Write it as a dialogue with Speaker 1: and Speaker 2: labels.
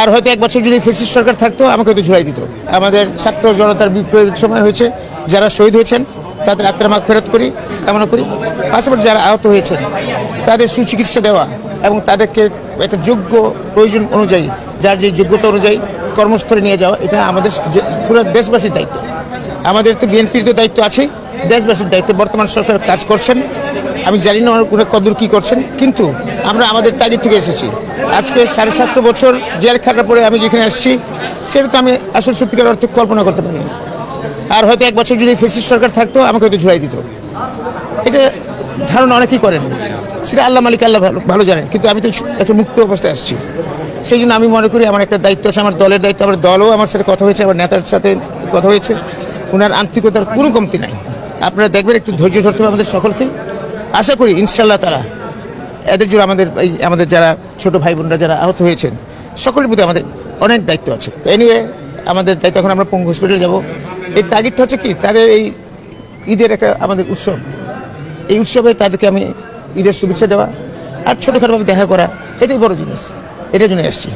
Speaker 1: আর হয়তো এক বছর যদি ফ্যাসিস্ট সরকার থাকতো আমাকে হয়তো ঝুলাই দিত। আমাদের ছাত্র জনতার বিপ্লবের সময় হয়েছে, যারা শহীদ হয়েছেন তাদের আত্মার মাগফিরাত করি, কামনা করি। পাশাপাশি যারা আহত হয়েছেন তাদের সুচিকিৎসা দেওয়া এবং তাদেরকে একটা যোগ্য প্রয়োজন অনুযায়ী, যার যে যোগ্যতা অনুযায়ী কর্মস্থলে নিয়ে যাওয়া, এটা আমাদের পুরো দেশবাসীর দায়িত্ব। আমাদের তো বিএনপির তো দায়িত্ব আছে, দেশবাসীর দায়িত্ব। বর্তমান সরকার কাজ করছেন, আমি জানি না ওরা কদর কী করছেন, কিন্তু আমরা আমাদের তাগিদ থেকে এসেছি। আজকে 7.5 বছর জেল খাটার পরে আমি যেখানে আসছি, সেটা তো আমি আসলে সত্যিকার অর্থে কল্পনা করতে পারি না। আর হয়তো এক বছর যদি ফ্যাসিস্ট সরকার থাকতো আমাকে হয়তো ঝুলাই দিত। এটা ধারণা অনেকেই করেন, সেটা আল্লাহ মালিক আল্লাহ ভালো জানেন। কিন্তু আমি তো একটা মুক্ত অবস্থায় আসছি, সেই জন্য আমি মনে করি আমার একটা দায়িত্ব আছে, আমার দলের দায়িত্ব। আমার দলও আমার সাথে কথা হয়েছে, আমার নেতার সাথে কথা হয়েছে, ওনার আন্তরিকতার কোনো কমতি নাই। আপনারা দেখবেন, একটু ধৈর্য ধরতে হবে আমাদের সকলকে। আশা করি ইনশাল্লাহ তারা এদের জন্য আমাদের যারা ছোট ভাই বোনরা যারা আহত হয়েছেন সকলের প্রতি আমাদের অনেক দায়িত্ব আছে। এনিওয়ে, আমাদের দায়িত্ব, এখন আমরা পঙ্গু হসপিটালে যাব। এই তাগিদটা হচ্ছে কি, তাদের এই ঈদের একটা আমাদের উৎসব, এই উৎসবে তাদেরকে আমি ঈদের শুভেচ্ছা দেওয়া আর ছোটোখাটোভাবে দেখা করা, এটাই বড় জিনিস। এটার জন্য এসেছি।